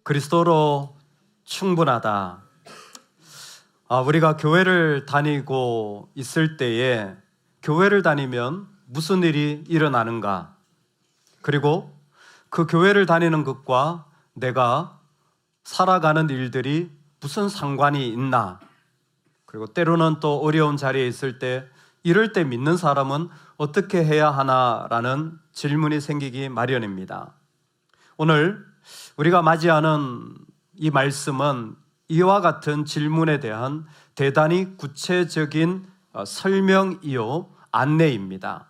그리스도로 충분하다. 우리가 교회를 다니고 있을 때에 교회를 다니면 무슨 일이 일어나는가? 그리고 그 교회를 다니는 것과 내가 살아가는 일들이 무슨 상관이 있나? 그리고 때로는 또 어려운 자리에 있을 때 이럴 때 믿는 사람은 어떻게 해야 하나라는 질문이 생기기 마련입니다. 오늘 우리가 맞이하는 이 말씀은 이와 같은 질문에 대한 대단히 구체적인 설명이요 안내입니다.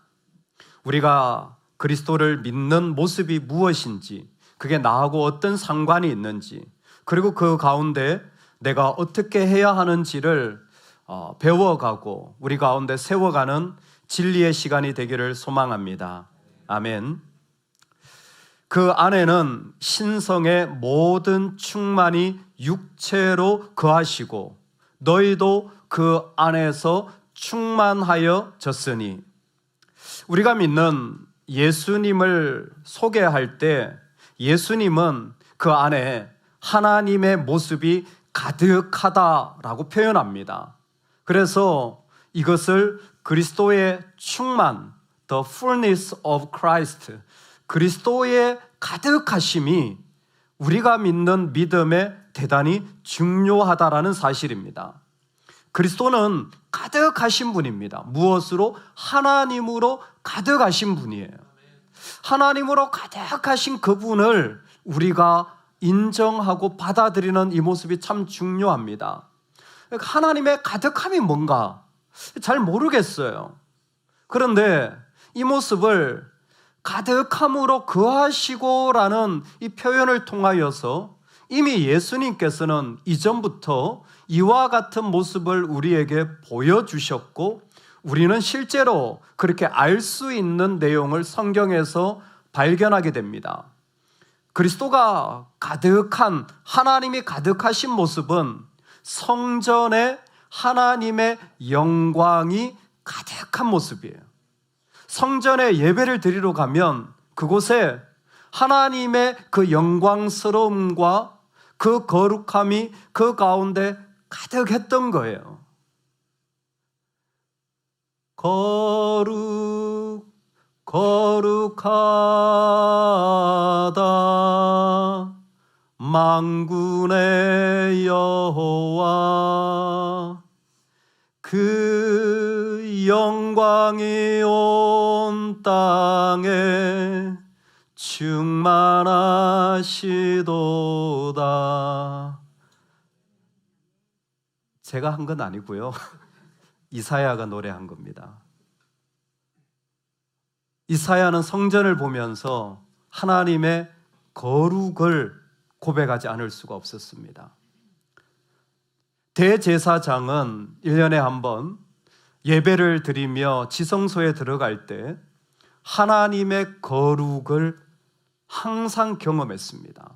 우리가 그리스도를 믿는 모습이 무엇인지, 그게 나하고 어떤 상관이 있는지, 그리고 그 가운데 내가 어떻게 해야 하는지를 배워가고 우리 가운데 세워가는 진리의 시간이 되기를 소망합니다. 아멘. 그 안에는 신성의 모든 충만이 육체로 거하시고 너희도 그 안에서 충만하여졌으니. 우리가 믿는 예수님을 소개할 때 예수님은 그 안에 하나님의 모습이 가득하다라고 표현합니다. 그래서 이것을 그리스도의 충만, the fullness of Christ, 그리스도의 가득하심이 우리가 믿는 믿음에 대단히 중요하다라는 사실입니다. 그리스도는 가득하신 분입니다. 무엇으로? 하나님으로 가득하신 분이에요. 하나님으로 가득하신 그분을 우리가 인정하고 받아들이는 이 모습이 참 중요합니다. 하나님의 가득함이 뭔가 잘 모르겠어요. 그런데 이 모습을 가득함으로 거하시고라는 이 표현을 통하여서 이미 예수님께서는 이전부터 이와 같은 모습을 우리에게 보여주셨고 우리는 실제로 그렇게 알 수 있는 내용을 성경에서 발견하게 됩니다. 그리스도가 가득한, 하나님이 가득하신 모습은 성전에 하나님의 영광이 가득한 모습이에요. 성전에 예배를 드리러 가면 그곳에 하나님의 그 영광스러움과 그 거룩함이 그 가운데 가득했던 거예요. 거룩하다 만군의 여호와, 그 영광이 온 땅에 충만하시도다. 제가 한 건 아니고요. 이사야가 노래한 겁니다. 이사야는 성전을 보면서 하나님의 거룩을 고백하지 않을 수가 없었습니다. 대제사장은 1년에 한 번 예배를 드리며 지성소에 들어갈 때 하나님의 거룩을 항상 경험했습니다.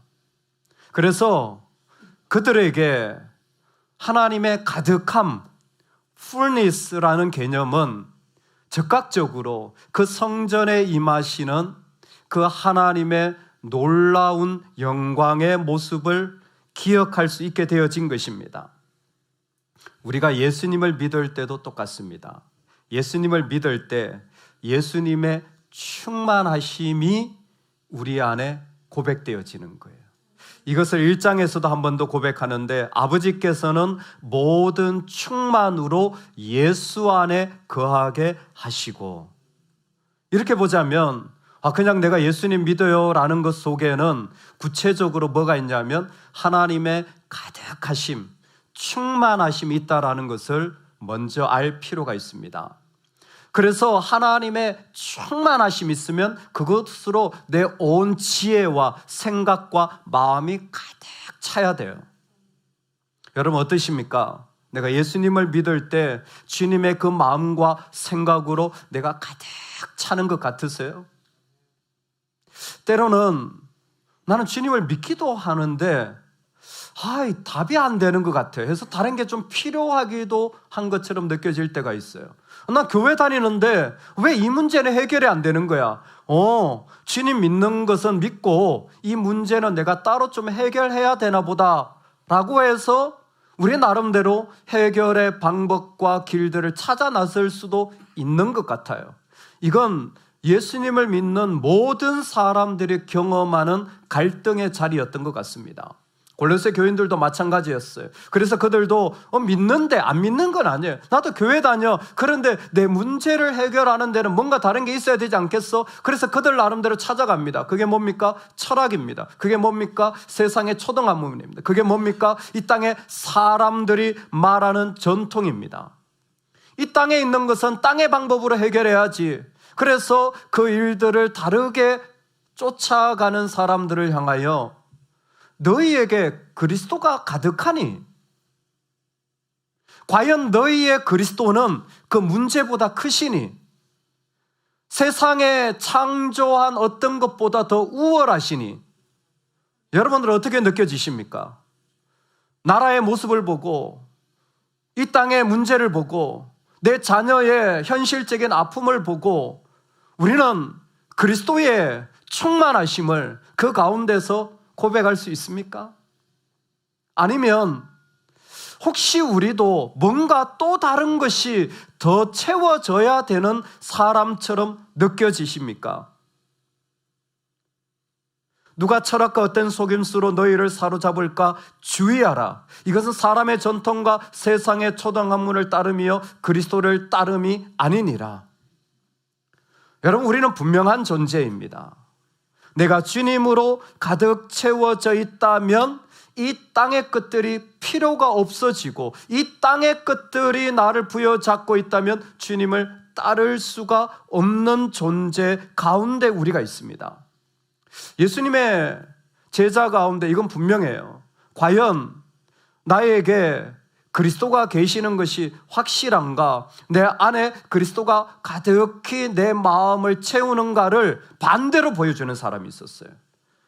그래서 그들에게 하나님의 가득함, fullness라는 개념은 즉각적으로 그 성전에 임하시는 그 하나님의 놀라운 영광의 모습을 기억할 수 있게 되어진 것입니다. 우리가 예수님을 믿을 때도 똑같습니다. 예수님을 믿을 때 예수님의 충만하심이 우리 안에 고백되어지는 거예요. 이것을 1장에서도 한 번 더 고백하는데 아버지께서는 모든 충만으로 예수 안에 거하게 하시고, 이렇게 보자면 그냥 내가 예수님 믿어요 라는 것 속에는 구체적으로 뭐가 있냐면 하나님의 가득하심, 충만하심이 있다라는 것을 먼저 알 필요가 있습니다. 그래서 하나님의 충만하심이 있으면 그것으로 내 온 지혜와 생각과 마음이 가득 차야 돼요. 여러분 어떠십니까? 내가 예수님을 믿을 때 주님의 그 마음과 생각으로 내가 가득 차는 것 같으세요? 때로는 나는 주님을 믿기도 하는데 답이 안 되는 것 같아요. 해서 다른 게 좀 필요하기도 한 것처럼 느껴질 때가 있어요. 나 교회 다니는데 왜 이 문제는 해결이 안 되는 거야? 주님 믿는 것은 믿고 이 문제는 내가 따로 좀 해결해야 되나 보다 라고 해서 우리 나름대로 해결의 방법과 길들을 찾아 나설 수도 있는 것 같아요. 이건 예수님을 믿는 모든 사람들이 경험하는 갈등의 자리였던 것 같습니다. 골로새 교인들도 마찬가지였어요. 그래서 그들도 믿는데 안 믿는 건 아니에요. 나도 교회 다녀. 그런데 내 문제를 해결하는 데는 뭔가 다른 게 있어야 되지 않겠어? 그래서 그들 나름대로 찾아갑니다. 그게 뭡니까? 철학입니다. 그게 뭡니까? 세상의 초등학문입니다. 그게 뭡니까? 이 땅의 사람들이 말하는 전통입니다. 이 땅에 있는 것은 땅의 방법으로 해결해야지. 그래서 그 일들을 다르게 쫓아가는 사람들을 향하여 너희에게 그리스도가 가득하니 과연 너희의 그리스도는 그 문제보다 크시니 세상에 창조한 어떤 것보다 더 우월하시니 여러분들 어떻게 느껴지십니까? 나라의 모습을 보고 이 땅의 문제를 보고 내 자녀의 현실적인 아픔을 보고 우리는 그리스도의 충만하심을 그 가운데서 고백할 수 있습니까? 아니면 혹시 우리도 뭔가 또 다른 것이 더 채워져야 되는 사람처럼 느껴지십니까? 누가 철학과 어떤 속임수로 너희를 사로잡을까 주의하라. 이것은 사람의 전통과 세상의 초등학문을 따름이요 그리스도를 따름이 아니니라. 여러분, 우리는 분명한 존재입니다. 내가 주님으로 가득 채워져 있다면 이 땅의 것들이 필요가 없어지고 이 땅의 것들이 나를 부여잡고 있다면 주님을 따를 수가 없는 존재 가운데 우리가 있습니다. 예수님의 제자 가운데 이건 분명해요. 과연 나에게 그리스도가 계시는 것이 확실한가? 내 안에 그리스도가 가득히 내 마음을 채우는가를 반대로 보여주는 사람이 있었어요.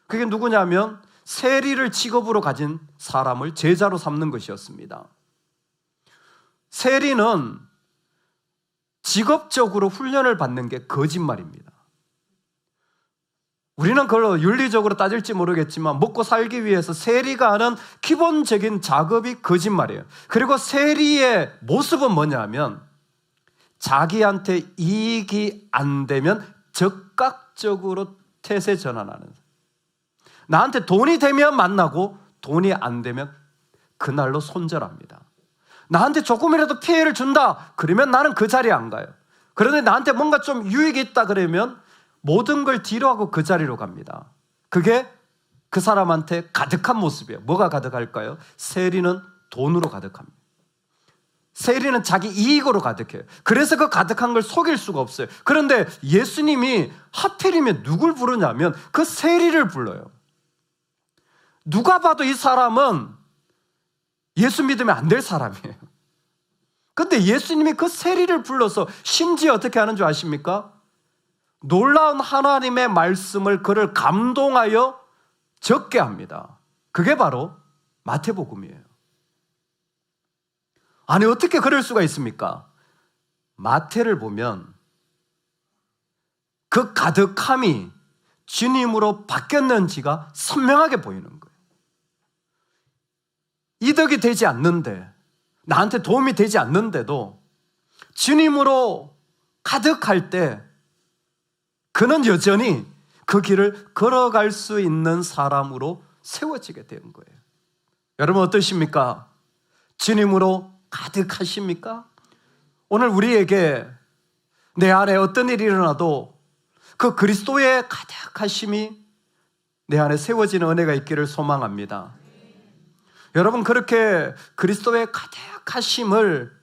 그게 누구냐면 세리를 직업으로 가진 사람을 제자로 삼는 것이었습니다. 세리는 직업적으로 훈련을 받는 게 거짓말입니다. 우리는 그걸 윤리적으로 따질지 모르겠지만 먹고 살기 위해서 세리가 하는 기본적인 작업이 거짓말이에요. 그리고 세리의 모습은 뭐냐면 자기한테 이익이 안 되면 적극적으로 태세 전환하는, 나한테 돈이 되면 만나고 돈이 안 되면 그날로 손절합니다. 나한테 조금이라도 피해를 준다 그러면 나는 그 자리에 안 가요. 그런데 나한테 뭔가 좀 유익이 있다 그러면 모든 걸 뒤로 하고 그 자리로 갑니다. 그게 그 사람한테 가득한 모습이에요. 뭐가 가득할까요? 세리는 돈으로 가득합니다. 세리는 자기 이익으로 가득해요. 그래서 그 가득한 걸 속일 수가 없어요. 그런데 예수님이 하필이면 누굴 부르냐면 그 세리를 불러요. 누가 봐도 이 사람은 예수 믿으면 안 될 사람이에요. 그런데 예수님이 그 세리를 불러서 심지어 어떻게 하는 줄 아십니까? 놀라운 하나님의 말씀을 그를 감동하여 적게 합니다. 그게 바로 마태복음이에요. 아니, 어떻게 그럴 수가 있습니까? 마태를 보면 그 가득함이 주님으로 바뀌었는지가 선명하게 보이는 거예요. 이득이 되지 않는데, 나한테 도움이 되지 않는데도 주님으로 가득할 때 그는 여전히 그 길을 걸어갈 수 있는 사람으로 세워지게 된 거예요. 여러분 어떠십니까? 주님으로 가득하십니까? 오늘 우리에게 내 안에 어떤 일이 일어나도 그 그리스도의 가득하심이 내 안에 세워지는 은혜가 있기를 소망합니다. 여러분, 그렇게 그리스도의 가득하심을,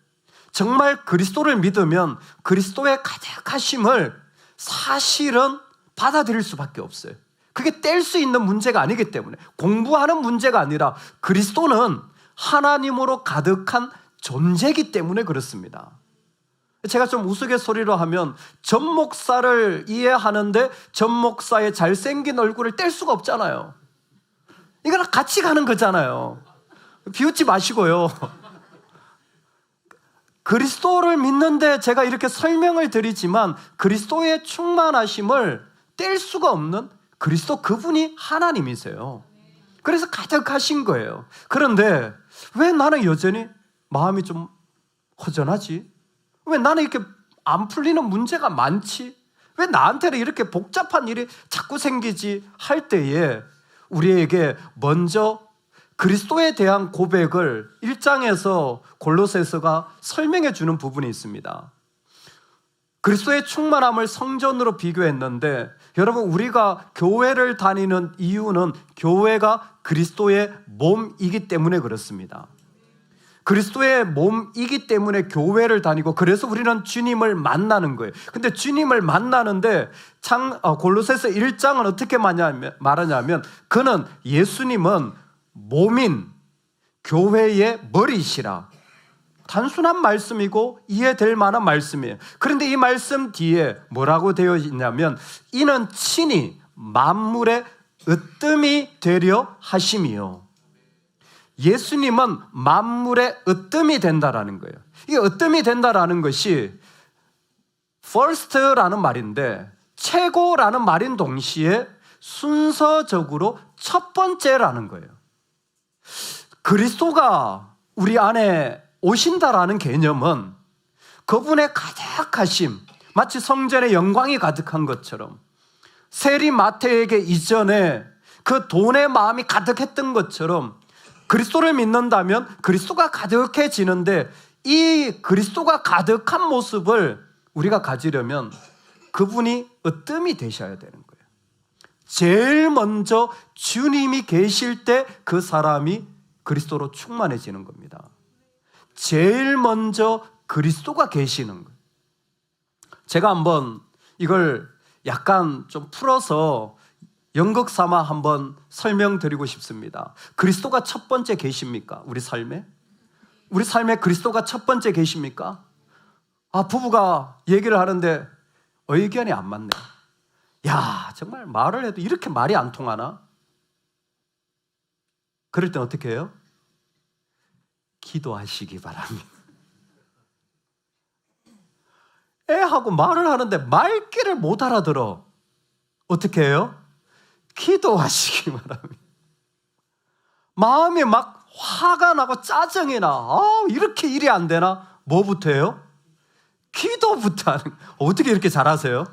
정말 그리스도를 믿으면 그리스도의 가득하심을 사실은 받아들일 수밖에 없어요. 그게 뗄 수 있는 문제가 아니기 때문에, 공부하는 문제가 아니라 그리스도는 하나님으로 가득한 존재이기 때문에 그렇습니다. 제가 좀 우스갯소리로 하면 전 목사를 이해하는데 전 목사의 잘생긴 얼굴을 뗄 수가 없잖아요. 이거랑 같이 가는 거잖아요. 비웃지 마시고요. 그리스도를 믿는데 제가 이렇게 설명을 드리지만 그리스도의 충만하심을 뗄 수가 없는 그리스도 그분이 하나님이세요. 그래서 가득하신 거예요. 그런데 왜 나는 여전히 마음이 좀 허전하지? 왜 나는 이렇게 안 풀리는 문제가 많지? 왜 나한테는 이렇게 복잡한 일이 자꾸 생기지? 할 때에 우리에게 먼저 그리스도에 대한 고백을 1장에서 골로새서가 설명해 주는 부분이 있습니다. 그리스도의 충만함을 성전으로 비교했는데 여러분, 우리가 교회를 다니는 이유는 교회가 그리스도의 몸이기 때문에 그렇습니다. 그리스도의 몸이기 때문에 교회를 다니고, 그래서 우리는 주님을 만나는 거예요. 근데 주님을 만나는데 골로새서 1장은 어떻게 말하냐면 그는 예수님은 몸인 교회의 머리시라. 단순한 말씀이고 이해될 만한 말씀이에요. 그런데 이 말씀 뒤에 뭐라고 되어 있냐면 이는 친히 만물의 으뜸이 되려 하심이요. 예수님은 만물의 으뜸이 된다라는 거예요. 이게 으뜸이 된다라는 것이 first라는 말인데 최고라는 말인 동시에 순서적으로 첫 번째라는 거예요. 그리스도가 우리 안에 오신다라는 개념은 그분의 가득하심, 마치 성전에 영광이 가득한 것처럼 세리 마태에게 이전에 그 돈의 마음이 가득했던 것처럼 그리스도를 믿는다면 그리스도가 가득해지는데, 이 그리스도가 가득한 모습을 우리가 가지려면 그분이 으뜸이 되셔야 되는 거예요. 제일 먼저 주님이 계실 때 그 사람이 그리스도로 충만해지는 겁니다. 제일 먼저 그리스도가 계시는 거예요. 제가 한번 이걸 약간 좀 풀어서 연극 삼아 한번 설명드리고 싶습니다. 그리스도가 첫 번째 계십니까? 우리 삶에? 우리 삶에 그리스도가 첫 번째 계십니까? 부부가 얘기를 하는데 의견이 안 맞네. 야, 정말 말을 해도 이렇게 말이 안 통하나? 그럴 땐 어떻게 해요? 기도하시기 바랍니다. 애하고 말을 하는데 말귀를 못 알아들어. 어떻게 해요? 기도하시기 바랍니다. 마음이 막 화가 나고 짜증이 나. 이렇게 일이 안 되나? 뭐부터 해요? 기도부터 하는. 어떻게 이렇게 잘하세요?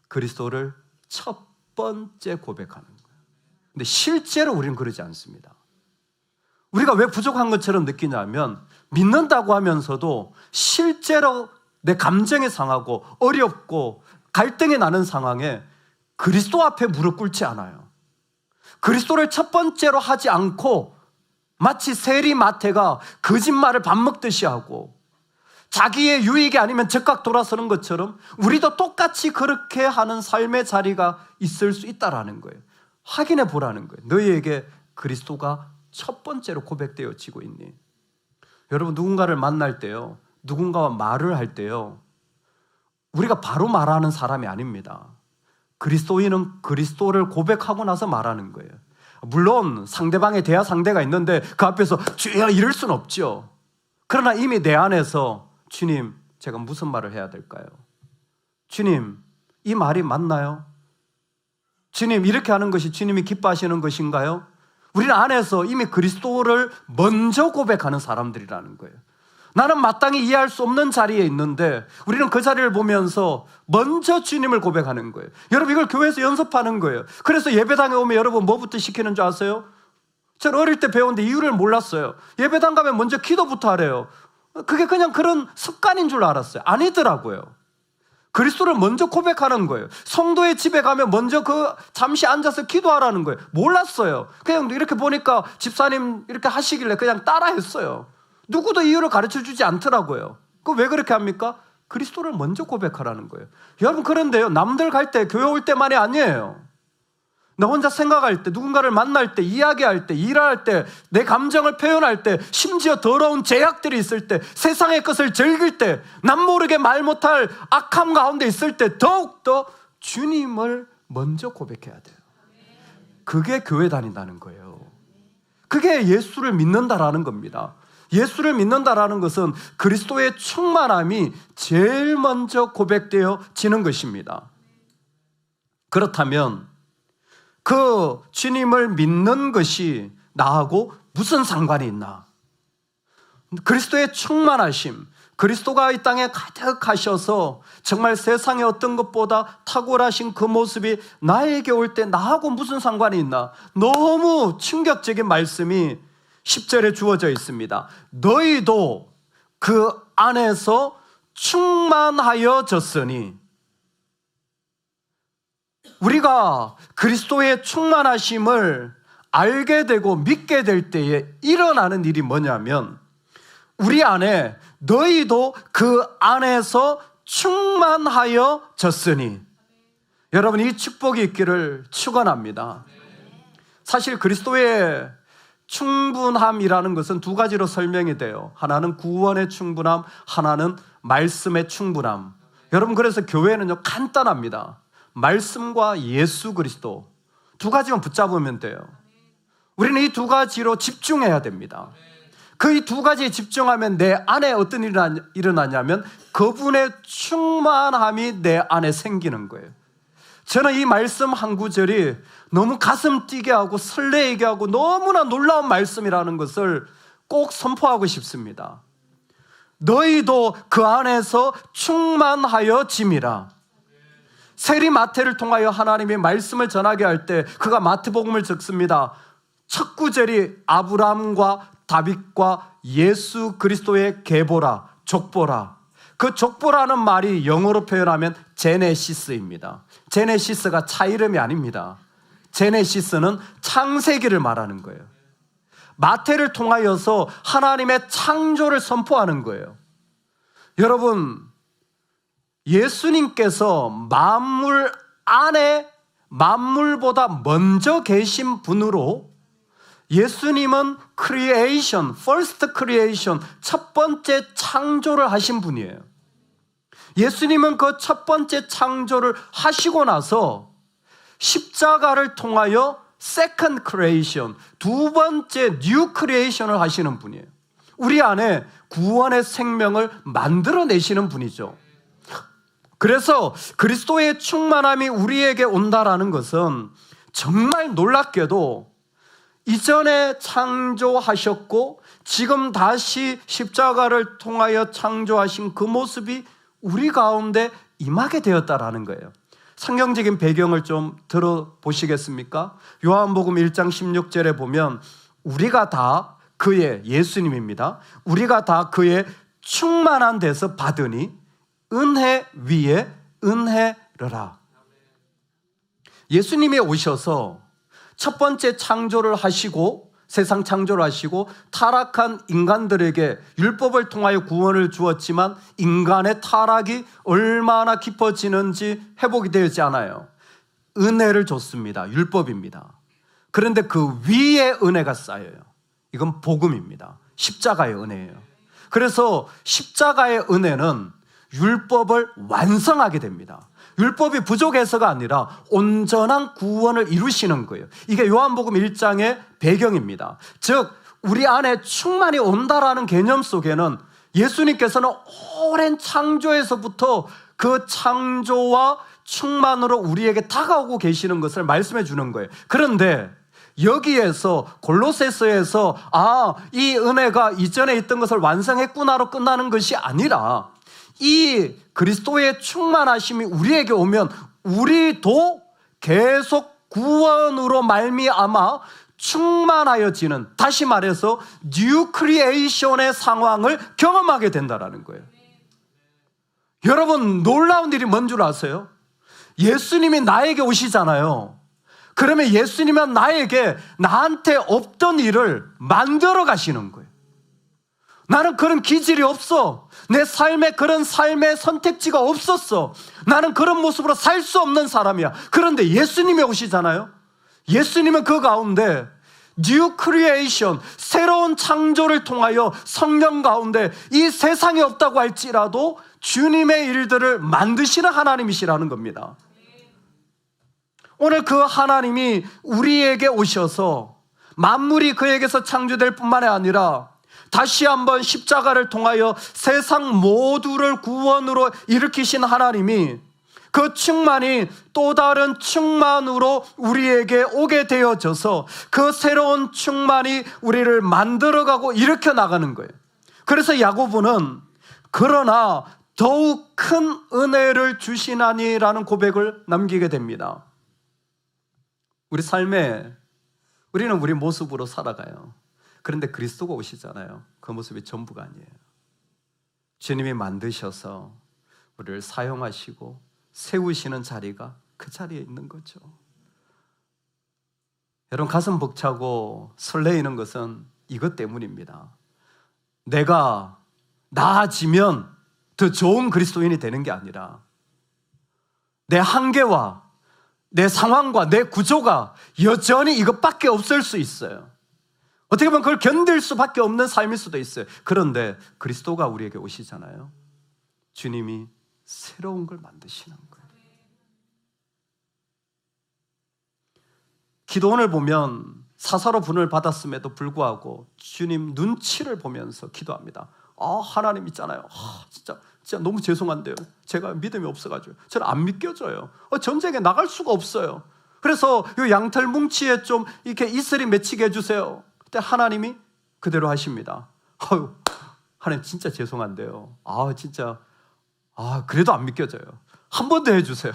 그리스도를 첫 번째 고백하는 거예요. 근데 실제로 우리는 그러지 않습니다. 우리가 왜 부족한 것처럼 느끼냐면 믿는다고 하면서도 실제로 내 감정이 상하고 어렵고 갈등이 나는 상황에 그리스도 앞에 무릎 꿇지 않아요. 그리스도를 첫 번째로 하지 않고 마치 세리 마태가 거짓말을 밥 먹듯이 하고 자기의 유익이 아니면 즉각 돌아서는 것처럼 우리도 똑같이 그렇게 하는 삶의 자리가 있을 수 있다라는 거예요. 확인해 보라는 거예요. 너희에게 그리스도가 첫 번째로 고백되어지고 있니? 여러분, 누군가를 만날 때요, 누군가와 말을 할 때요, 우리가 바로 말하는 사람이 아닙니다. 그리스도인은 그리스도를 고백하고 나서 말하는 거예요. 물론 상대방의 대화 상대가 있는데 그 앞에서 주여 이럴 수는 없죠. 그러나 이미 내 안에서 주님, 제가 무슨 말을 해야 될까요? 주님, 이 말이 맞나요? 주님, 이렇게 하는 것이 주님이 기뻐하시는 것인가요? 우리는 안에서 이미 그리스도를 먼저 고백하는 사람들이라는 거예요. 나는 마땅히 이해할 수 없는 자리에 있는데 우리는 그 자리를 보면서 먼저 주님을 고백하는 거예요. 여러분, 이걸 교회에서 연습하는 거예요. 그래서 예배당에 오면 여러분 뭐부터 시키는 줄 아세요? 저는 어릴 때 배웠는데 이유를 몰랐어요. 예배당 가면 먼저 기도부터 하래요. 그게 그냥 그런 습관인 줄 알았어요. 아니더라고요. 그리스도를 먼저 고백하는 거예요. 성도의 집에 가면 먼저 잠시 앉아서 기도하라는 거예요. 몰랐어요. 그냥 이렇게 보니까 집사님 이렇게 하시길래 그냥 따라 했어요. 누구도 이유를 가르쳐 주지 않더라고요. 왜 그렇게 합니까? 그리스도를 먼저 고백하라는 거예요. 여러분, 그런데요, 남들 갈 때, 교회 올 때만이 아니에요. 나 혼자 생각할 때, 누군가를 만날 때, 이야기할 때, 일할 때, 내 감정을 표현할 때, 심지어 더러운 제약들이 있을 때, 세상의 것을 즐길 때, 남 모르게 말 못할 악함 가운데 있을 때 더욱더 주님을 먼저 고백해야 돼요. 그게 교회 다닌다는 거예요. 그게 예수를 믿는다라는 겁니다. 예수를 믿는다라는 것은 그리스도의 충만함이 제일 먼저 고백되어지는 것입니다. 그렇다면 그 주님을 믿는 것이 나하고 무슨 상관이 있나? 그리스도의 충만하심, 그리스도가 이 땅에 가득하셔서 정말 세상의 어떤 것보다 탁월하신 그 모습이 나에게 올 때 나하고 무슨 상관이 있나? 너무 충격적인 말씀이 10절에 주어져 있습니다. 너희도 그 안에서 충만하여졌으니, 우리가 그리스도의 충만하심을 알게 되고 믿게 될 때에 일어나는 일이 뭐냐면, 우리 안에 너희도 그 안에서 충만하여졌으니, 여러분 이 축복이 있기를 축원합니다. 사실 그리스도의 충분함이라는 것은 두 가지로 설명이 돼요. 하나는 구원의 충분함, 하나는 말씀의 충분함. 여러분 그래서 교회는요 간단합니다. 말씀과 예수 그리스도 두 가지만 붙잡으면 돼요. 우리는 이 두 가지로 집중해야 됩니다. 그 이 두 가지에 집중하면 내 안에 어떤 일이 일어나냐면 그분의 충만함이 내 안에 생기는 거예요. 저는 이 말씀 한 구절이 너무 가슴 뛰게 하고 설레게 하고 너무나 놀라운 말씀이라는 것을 꼭 선포하고 싶습니다. 너희도 그 안에서 충만하여짐이라. 세리 마태를 통하여 하나님의 말씀을 전하게 할 때 그가 마태복음을 적습니다. 첫 구절이 아브라함과 다윗과 예수 그리스도의 계보라, 족보라. 그 족보라는 말이 영어로 표현하면 제네시스입니다. 제네시스가 차 이름이 아닙니다. 제네시스는 창세기를 말하는 거예요. 마태를 통하여서 하나님의 창조를 선포하는 거예요. 여러분, 예수님께서 만물 안에 만물보다 먼저 계신 분으로, 예수님은 creation, first creation, 첫 번째 창조를 하신 분이에요. 예수님은 그 첫 번째 창조를 하시고 나서 십자가를 통하여 second creation, 두 번째 new creation을 하시는 분이에요. 우리 안에 구원의 생명을 만들어내시는 분이죠. 그래서 그리스도의 충만함이 우리에게 온다라는 것은 정말 놀랍게도 이전에 창조하셨고 지금 다시 십자가를 통하여 창조하신 그 모습이 우리 가운데 임하게 되었다라는 거예요. 성경적인 배경을 좀 들어보시겠습니까? 요한복음 1장 16절에 보면 우리가 다 그의, 예수님입니다, 우리가 다 그의 충만한 데서 받으니 은혜 위에 은혜르라. 예수님이 오셔서 첫 번째 창조를 하시고, 세상 창조를 하시고 타락한 인간들에게 율법을 통하여 구원을 주었지만 인간의 타락이 얼마나 깊어지는지 회복이 되지 않아요. 은혜를 줬습니다. 율법입니다. 그런데 그 위에 은혜가 쌓여요. 이건 복음입니다. 십자가의 은혜예요. 그래서 십자가의 은혜는 율법을 완성하게 됩니다. 율법이 부족해서가 아니라 온전한 구원을 이루시는 거예요. 이게 요한복음 1장의 배경입니다. 즉 우리 안에 충만이 온다라는 개념 속에는 예수님께서는 오랜 창조에서부터 그 창조와 충만으로 우리에게 다가오고 계시는 것을 말씀해 주는 거예요. 그런데 여기에서 골로새서에서 이 은혜가 이전에 있던 것을 완성했구나로 끝나는 것이 아니라 이 그리스도의 충만하심이 우리에게 오면 우리도 계속 구원으로 말미암아 충만하여지는, 다시 말해서 뉴 크리에이션의 상황을 경험하게 된다는 거예요. 여러분 놀라운 일이 뭔 줄 아세요? 예수님이 나에게 오시잖아요. 그러면 예수님은 나한테 없던 일을 만들어 가시는 거예요. 나는 그런 기질이 없어. 내 삶에 그런 삶의 선택지가 없었어. 나는 그런 모습으로 살 수 없는 사람이야. 그런데 예수님이 오시잖아요. 예수님은 그 가운데 뉴 크리에이션, 새로운 창조를 통하여 성령 가운데 이 세상에 없다고 할지라도 주님의 일들을 만드시는 하나님이시라는 겁니다. 오늘 그 하나님이 우리에게 오셔서 만물이 그에게서 창조될 뿐만 아니라 다시 한번 십자가를 통하여 세상 모두를 구원으로 일으키신 하나님이 그 충만이 또 다른 충만으로 우리에게 오게 되어져서 그 새로운 충만이 우리를 만들어가고 일으켜 나가는 거예요. 그래서 야고보는 그러나 더욱 큰 은혜를 주시나니라는 고백을 남기게 됩니다. 우리 삶에 우리는 우리 모습으로 살아가요. 그런데 그리스도가 오시잖아요. 그 모습이 전부가 아니에요. 주님이 만드셔서 우리를 사용하시고 세우시는 자리가 그 자리에 있는 거죠. 여러분, 가슴 벅차고 설레이는 것은 이것 때문입니다. 내가 나아지면 더 좋은 그리스도인이 되는 게 아니라 내 한계와 내 상황과 내 구조가 여전히 이것밖에 없을 수 있어요. 어떻게 보면 그걸 견딜 수밖에 없는 삶일 수도 있어요. 그런데 그리스도가 우리에게 오시잖아요. 주님이 새로운 걸 만드시는 거예요. 기도원을 보면 사사로 분을 받았음에도 불구하고 주님 눈치를 보면서 기도합니다. 하나님 있잖아요. 진짜 너무 죄송한데요. 제가 믿음이 없어가지고 저는 안 믿겨져요. 전쟁에 나갈 수가 없어요. 그래서 이 양털 뭉치에 좀 이렇게 이슬이 맺히게 해주세요. 그때 하나님이 그대로 하십니다. 하나님 진짜 죄송한데요. 그래도 안 믿겨져요. 한 번 더 해주세요.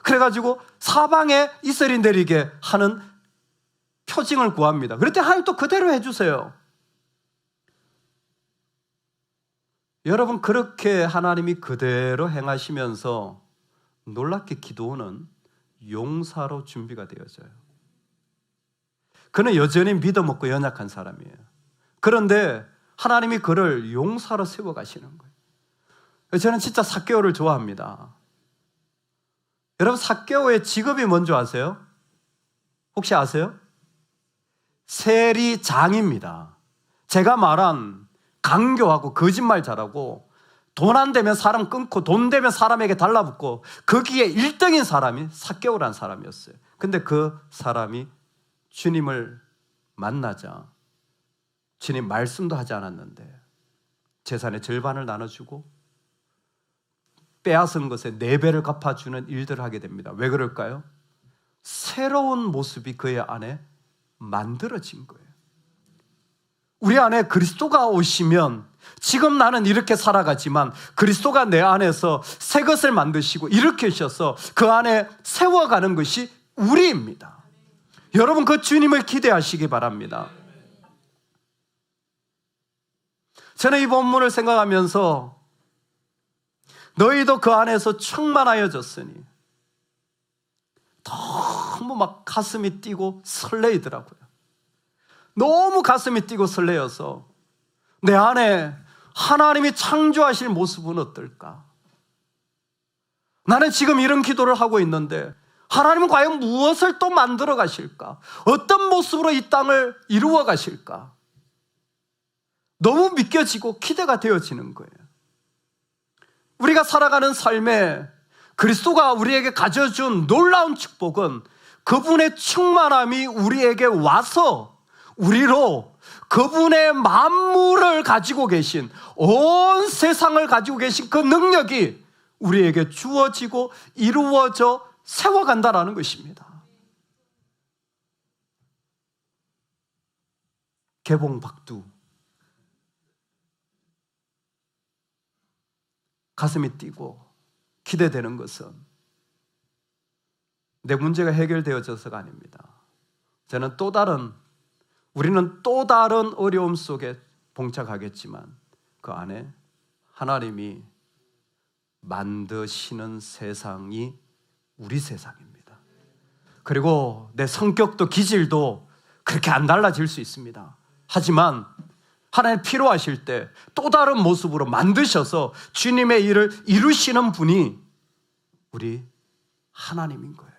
그래가지고 사방에 이슬이 내리게 하는 표징을 구합니다. 그럴 때 하나님 또 그대로 해주세요. 여러분, 그렇게 하나님이 그대로 행하시면서 놀랍게 기도는 용사로 준비가 되어져요. 그는 여전히 믿음 없고 연약한 사람이에요. 그런데 하나님이 그를 용사로 세워가시는 거예요. 저는 진짜 삭개오를 좋아합니다. 여러분, 삭개오의 직업이 뭔지 아세요? 혹시 아세요? 세리장입니다. 제가 말한 강교하고 거짓말 잘하고 돈 안 되면 사람 끊고 돈 되면 사람에게 달라붙고 거기에 1등인 사람이 삭개오라는 사람이었어요. 근데 그 사람이 주님을 만나자 주님 말씀도 하지 않았는데 재산의 절반을 나눠주고 빼앗은 것에 4배를 갚아주는 일들을 하게 됩니다. 왜 그럴까요? 새로운 모습이 그의 안에 만들어진 거예요. 우리 안에 그리스도가 오시면 지금 나는 이렇게 살아가지만 그리스도가 내 안에서 새 것을 만드시고 일으키셔서 그 안에 세워가는 것이 우리입니다. 여러분, 그 주님을 기대하시기 바랍니다. 저는 이 본문을 생각하면서 너희도 그 안에서 충만하여졌으니 너무 막 가슴이 뛰고 설레이더라고요. 너무 가슴이 뛰고 설레어서 내 안에 하나님이 창조하실 모습은 어떨까? 나는 지금 이런 기도를 하고 있는데 하나님은 과연 무엇을 또 만들어 가실까? 어떤 모습으로 이 땅을 이루어 가실까? 너무 믿겨지고 기대가 되어지는 거예요. 우리가 살아가는 삶에 그리스도가 우리에게 가져준 놀라운 축복은 그분의 충만함이 우리에게 와서 우리로 그분의 만물을 가지고 계신, 온 세상을 가지고 계신 그 능력이 우리에게 주어지고 이루어져 세워간다라는 것입니다. 개봉박두, 가슴이 뛰고 기대되는 것은 내 문제가 해결되어져서가 아닙니다. 우리는 또 다른 어려움 속에 봉착하겠지만 그 안에 하나님이 만드시는 세상이 우리 세상입니다. 그리고 내 성격도 기질도 그렇게 안 달라질 수 있습니다. 하지만 하나님 필요하실 때 또 다른 모습으로 만드셔서 주님의 일을 이루시는 분이 우리 하나님인 거예요.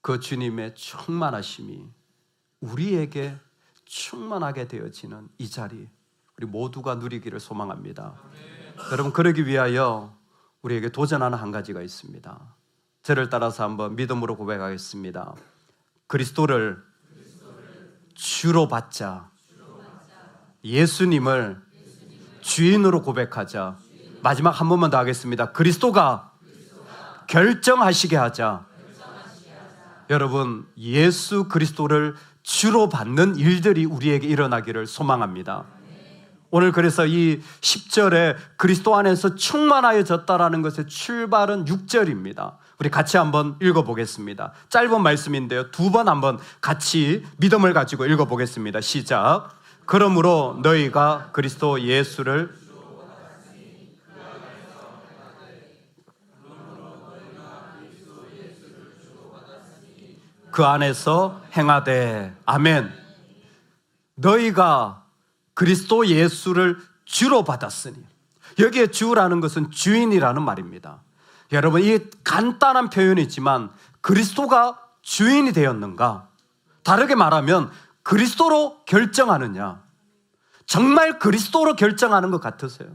그 주님의 충만하심이 우리에게 충만하게 되어지는 이 자리, 우리 모두가 누리기를 소망합니다. 여러분, 그러기 위하여 우리에게 도전하는 한 가지가 있습니다. 저를 따라서 한번 믿음으로 고백하겠습니다. 그리스도를 주로 받자. 예수님을 주인으로 고백하자. 마지막 한 번만 더 하겠습니다. 그리스도가 결정하시게 하자. 여러분, 예수 그리스도를 주로 받는 일들이 우리에게 일어나기를 소망합니다. 오늘 그래서 이 10절에 그리스도 안에서 충만하여졌다라는 것의 출발은 6절입니다. 우리 같이 한번 읽어보겠습니다. 짧은 말씀인데요, 두 번 한번 같이 믿음을 가지고 읽어보겠습니다. 시작. 그러므로 너희가 그리스도 예수를 그 안에서 행하되. 아멘. 너희가 그리스도 예수를 주로 받았으니. 여기에 주라는 것은 주인이라는 말입니다. 여러분, 이 간단한 표현이지만 그리스도가 주인이 되었는가? 다르게 말하면 그리스도로 결정하느냐? 정말 그리스도로 결정하는 것 같으세요?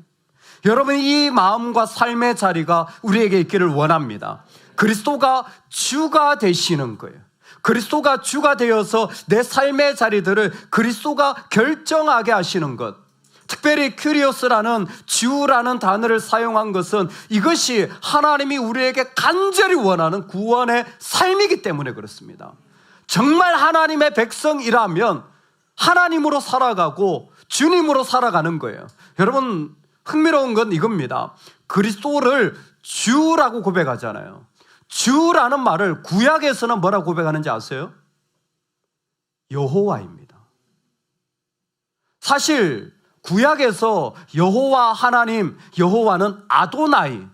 여러분, 이 마음과 삶의 자리가 우리에게 있기를 원합니다. 그리스도가 주가 되시는 거예요. 그리스도가 주가 되어서 내 삶의 자리들을 그리스도가 결정하게 하시는 것. 특별히 큐리오스라는 주라는 단어를 사용한 것은 이것이 하나님이 우리에게 간절히 원하는 구원의 삶이기 때문에 그렇습니다. 정말 하나님의 백성이라면 하나님으로 살아가고 주님으로 살아가는 거예요. 여러분, 흥미로운 건 이겁니다. 그리스도를 주라고 고백하잖아요. 주라는 말을 구약에서는 뭐라고 고백하는지 아세요? 여호와입니다. 사실 구약에서 여호와 하나님, 여호와는 아도나이,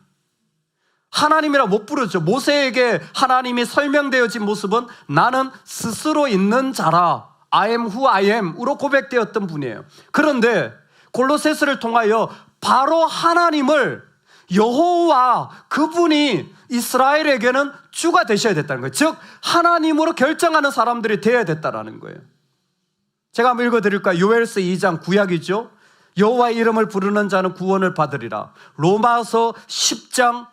하나님이라 못 부르죠. 모세에게 하나님이 설명되어진 모습은 나는 스스로 있는 자라, I am who I am으로 고백되었던 분이에요. 그런데 골로새서를 통하여 바로 하나님을 여호와, 그분이 이스라엘에게는 주가 되셔야 됐다는 거예요. 즉 하나님으로 결정하는 사람들이 되어야 됐다는 거예요. 제가 한번 읽어드릴까요? 요엘서 2장 구약이죠. 여호와의 이름을 부르는 자는 구원을 받으리라. 로마서 10장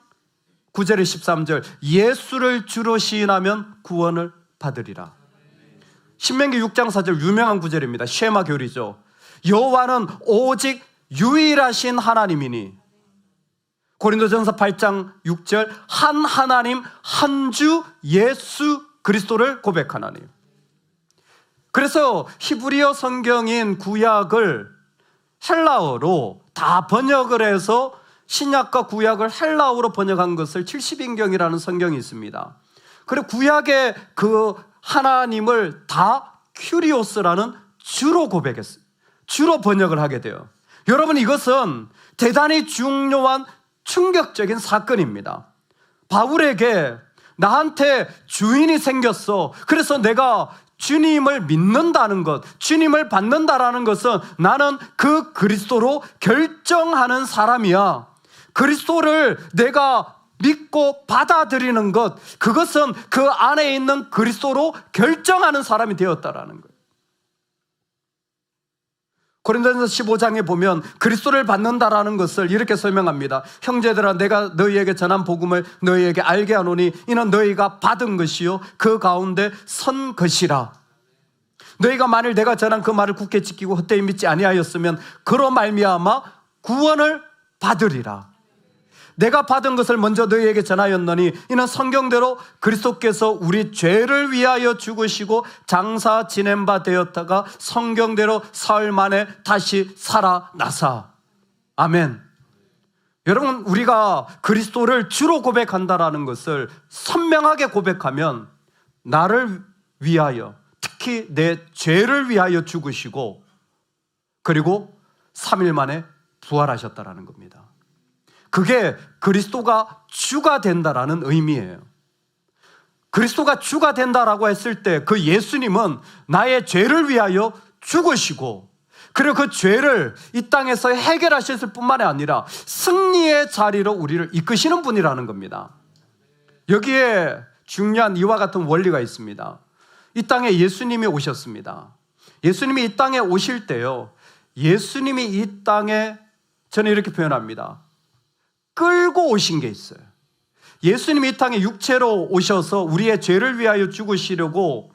9절에 13절 예수를 주로 시인하면 구원을 받으리라. 신명기 6장 4절 유명한 구절입니다. 쉐마 교리죠. 여호와는 오직 유일하신 하나님이니. 고린도전서 8장 6절 한 하나님 한 주 예수 그리스도를 고백하나니. 그래서 히브리어 성경인 구약을 헬라어로 다 번역을 해서 신약과 구약을 헬라어로 번역한 것을 70인경이라는 성경이 있습니다. 그리고 구약의 그 하나님을 다 큐리오스라는 주로 고백했어요. 주로 번역을 하게 돼요. 여러분, 이것은 대단히 중요한 충격적인 사건입니다. 바울에게 나한테 주인이 생겼어. 그래서 내가 주님을 믿는다는 것, 주님을 받는다라는 것은 나는 그 그리스도로 결정하는 사람이야. 그리스도를 내가 믿고 받아들이는 것, 그것은 그 안에 있는 그리스도로 결정하는 사람이 되었다라는 거예요. 고린도전서 15장에 보면 그리스도를 받는다라는 것을 이렇게 설명합니다. 형제들아, 내가 너희에게 전한 복음을 너희에게 알게 하노니 이는 너희가 받은 것이요 그 가운데 선 것이라. 너희가 만일 내가 전한 그 말을 굳게 지키고 헛되이 믿지 아니하였으면 그로 말미암아 구원을 받으리라. 내가 받은 것을 먼저 너희에게 전하였노니 이는 성경대로 그리스도께서 우리 죄를 위하여 죽으시고 장사 지낸 바 되었다가 성경대로 사흘 만에 다시 살아나사. 아멘. 여러분, 우리가 그리스도를 주로 고백한다라는 것을 선명하게 고백하면 나를 위하여, 특히 내 죄를 위하여 죽으시고 그리고 3일 만에 부활하셨다라는 겁니다. 그게 그리스도가 주가 된다라는 의미예요. 그리스도가 주가 된다라고 했을 때 그 예수님은 나의 죄를 위하여 죽으시고 그리고 그 죄를 이 땅에서 해결하셨을 뿐만이 아니라 승리의 자리로 우리를 이끄시는 분이라는 겁니다. 여기에 중요한 이와 같은 원리가 있습니다. 이 땅에 예수님이 오셨습니다. 예수님이 이 땅에 오실 때요, 예수님이 이 땅에, 저는 이렇게 표현합니다, 끌고 오신 게 있어요. 예수님이 이 땅에 육체로 오셔서 우리의 죄를 위하여 죽으시려고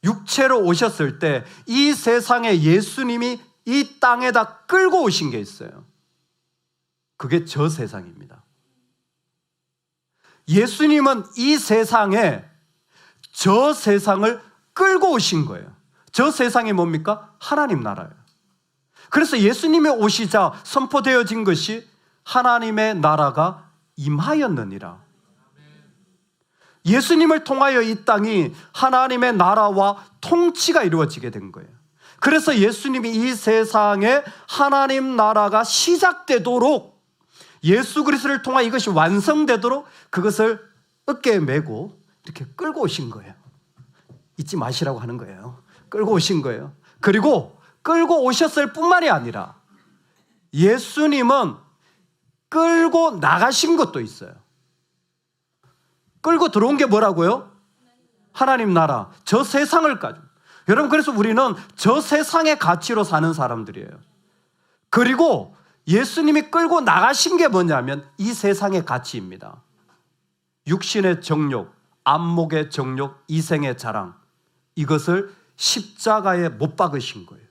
육체로 오셨을 때 이 세상에 예수님이 이 땅에다 끌고 오신 게 있어요. 그게 저 세상입니다. 예수님은 이 세상에 저 세상을 끌고 오신 거예요. 저 세상이 뭡니까? 하나님 나라예요. 그래서 예수님이 오시자 선포되어진 것이 하나님의 나라가 임하였느니라. 예수님을 통하여 이 땅이 하나님의 나라와 통치가 이루어지게 된 거예요. 그래서 예수님이 이 세상에 하나님 나라가 시작되도록, 예수 그리스도를 통하 이것이 완성되도록 그것을 어깨에 메고 이렇게 끌고 오신 거예요. 잊지 마시라고 하는 거예요. 끌고 오신 거예요. 그리고 끌고 오셨을 뿐만이 아니라 예수님은 끌고 나가신 것도 있어요. 끌고 들어온 게 뭐라고요? 하나님 나라, 저 세상을 가지고. 여러분, 그래서 우리는 저 세상의 가치로 사는 사람들이에요. 그리고 예수님이 끌고 나가신 게 뭐냐면 이 세상의 가치입니다. 육신의 정욕, 안목의 정욕, 이생의 자랑, 이것을 십자가에 못 박으신 거예요.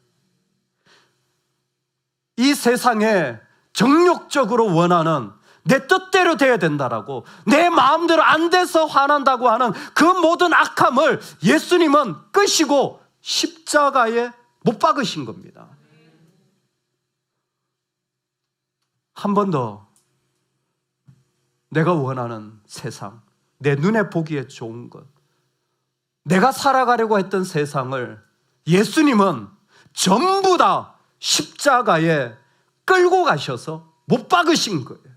이 세상에 정욕적으로 원하는, 내 뜻대로 돼야 된다라고, 내 마음대로 안 돼서 화난다고 하는 그 모든 악함을 예수님은 끄시고 십자가에 못 박으신 겁니다. 한 번 더 내가 원하는 세상, 내 눈에 보기에 좋은 것, 내가 살아가려고 했던 세상을 예수님은 전부 다 십자가에 끌고 가셔서 못 박으신 거예요.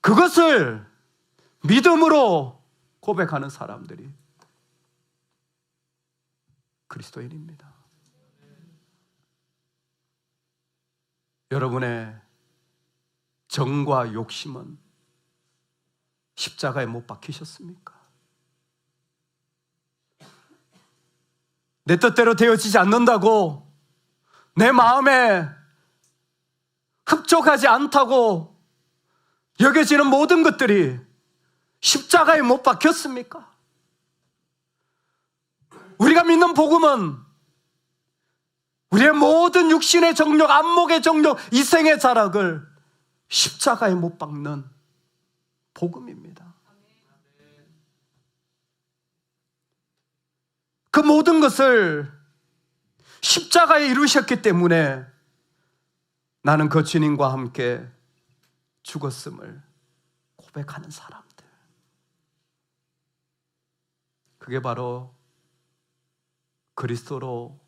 그것을 믿음으로 고백하는 사람들이 그리스도인입니다. 여러분의 정과 욕심은 십자가에 못 박히셨습니까? 내 뜻대로 되어지지 않는다고, 내 마음에 흡족하지 않다고 여겨지는 모든 것들이 십자가에 못 박혔습니까? 우리가 믿는 복음은 우리의 모든 육신의 정욕, 안목의 정욕, 이생의 자락을 십자가에 못 박는 복음입니다. 그 모든 것을 십자가에 이루셨기 때문에 나는 그 주님과 함께 죽었음을 고백하는 사람들, 그게 바로 그리스도로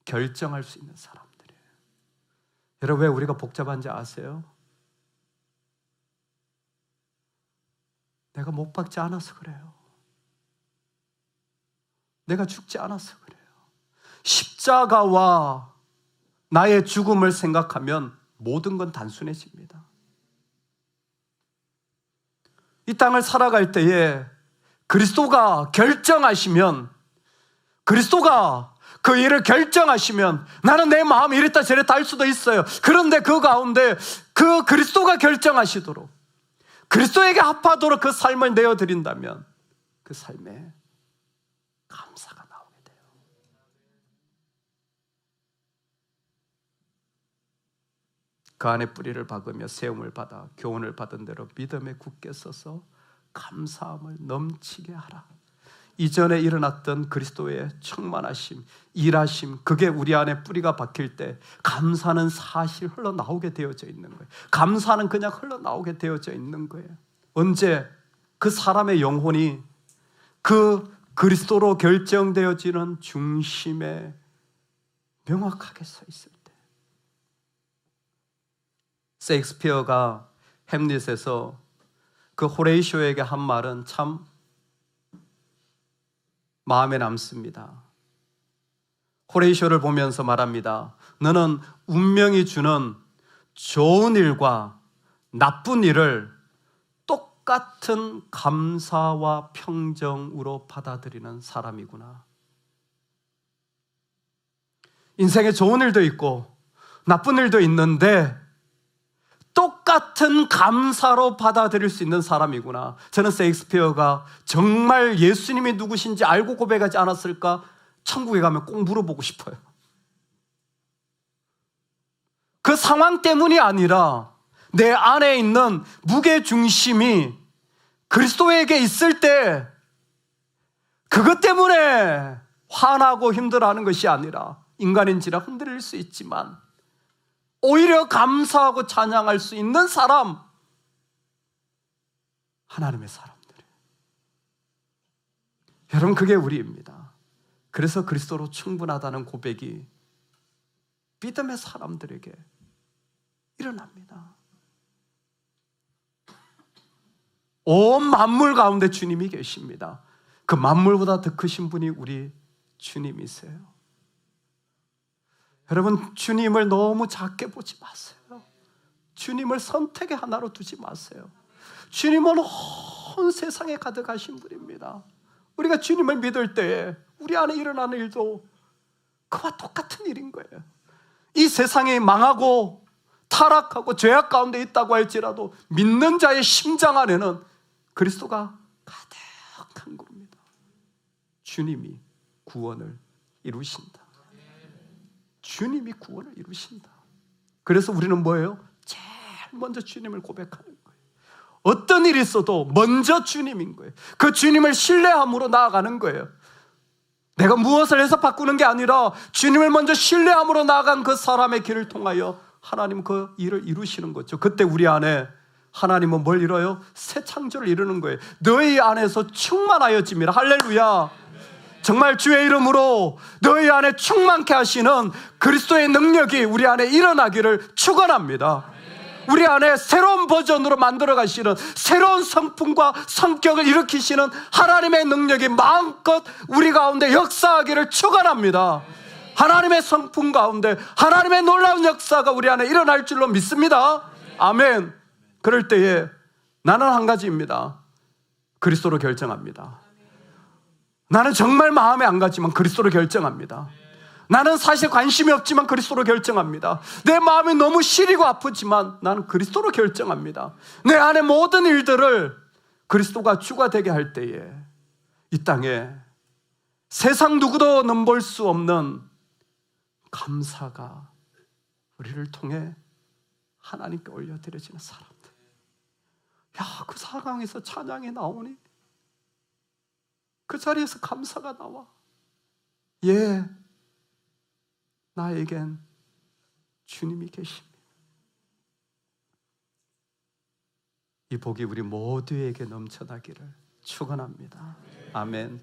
결정할 수 있는 사람들이에요. 여러분, 왜 우리가 복잡한지 아세요? 내가 못 박지 않아서 그래요. 내가 죽지 않아서 그래요. 십자가와 나의 죽음을 생각하면 모든 건 단순해집니다. 이 땅을 살아갈 때에 그리스도가 결정하시면, 그리스도가 그 일을 결정하시면 나는 내 마음이 이랬다 저랬다 할 수도 있어요. 그런데 그 가운데 그 그리스도가 결정하시도록, 그리스도에게 합하도록 그 삶을 내어드린다면 그 삶에 감사가 나오게 돼요. 그 안에 뿌리를 박으며 세움을 받아 교훈을 받은 대로 믿음에 굳게 서서 감사함을 넘치게 하라. 이전에 일어났던 그리스도의 충만하심, 일하심, 그게 우리 안에 뿌리가 박힐 때 감사는 사실 흘러나오게 되어져 있는 거예요. 감사는 그냥 흘러나오게 되어져 있는 거예요. 언제? 그 사람의 영혼이 그 그리스도로 결정되어지는 중심에 명확하게 서 있을 때. 셰익스피어가 햄릿에서 그 호레이쇼에게 한 말은 참 마음에 남습니다. 호레이쇼를 보면서 말합니다. 너는 운명이 주는 좋은 일과 나쁜 일을 똑같은 감사와 평정으로 받아들이는 사람이구나. 인생에 좋은 일도 있고 나쁜 일도 있는데 똑같은 감사로 받아들일 수 있는 사람이구나. 저는 셰익스피어가 정말 예수님이 누구신지 알고 고백하지 않았을까? 천국에 가면 꼭 물어보고 싶어요. 그 상황 때문이 아니라 내 안에 있는 무게중심이 그리스도에게 있을 때 그것 때문에 화나고 힘들어하는 것이 아니라, 인간인지라 흔들릴 수 있지만 오히려 감사하고 찬양할 수 있는 사람, 하나님의 사람들이에요. 여러분, 그게 우리입니다. 그래서 그리스도로 충분하다는 고백이 믿음의 사람들에게 일어납니다. 온 만물 가운데 주님이 계십니다. 그 만물보다 더 크신 분이 우리 주님이세요. 여러분, 주님을 너무 작게 보지 마세요. 주님을 선택의 하나로 두지 마세요. 주님은 온 세상에 가득하신 분입니다. 우리가 주님을 믿을 때에 우리 안에 일어나는 일도 그와 똑같은 일인 거예요. 이 세상이 망하고 타락하고 죄악 가운데 있다고 할지라도 믿는 자의 심장 안에는 그리스도가 가득한 겁니다. 주님이 구원을 이루신다. 주님이 구원을 이루신다. 그래서 우리는 뭐예요? 제일 먼저 주님을 고백하는 거예요. 어떤 일이 있어도 먼저 주님인 거예요. 그 주님을 신뢰함으로 나아가는 거예요. 내가 무엇을 해서 바꾸는 게 아니라 주님을 먼저 신뢰함으로 나아간 그 사람의 길을 통하여 하나님 그 일을 이루시는 거죠. 그때 우리 안에 하나님은 뭘 이뤄요? 새 창조를 이루는 거예요. 너희 안에서 충만하여짐이라. 할렐루야. 정말 주의 이름으로 너희 안에 충만케 하시는 그리스도의 능력이 우리 안에 일어나기를 축원합니다. 우리 안에 새로운 버전으로 만들어 가시는, 새로운 성품과 성격을 일으키시는 하나님의 능력이 마음껏 우리 가운데 역사하기를 축원합니다. 하나님의 성품 가운데 하나님의 놀라운 역사가 우리 안에 일어날 줄로 믿습니다. 아멘. 그럴 때에 나는 한 가지입니다. 그리스도로 결정합니다. 나는 정말 마음에 안 가지만 그리스도로 결정합니다. 나는 사실 관심이 없지만 그리스도로 결정합니다. 내 마음이 너무 시리고 아프지만 나는 그리스도로 결정합니다. 내 안의 모든 일들을 그리스도가 주가 되게 할 때에 이 땅에 세상 누구도 넘볼 수 없는 감사가 우리를 통해 하나님께 올려드려지는 사람들. 야, 그 상황에서 찬양이 나오니? 그 자리에서 감사가 나와. 예, 나에겐 주님이 계십니다. 이 복이 우리 모두에게 넘쳐나기를 축원합니다. 아멘.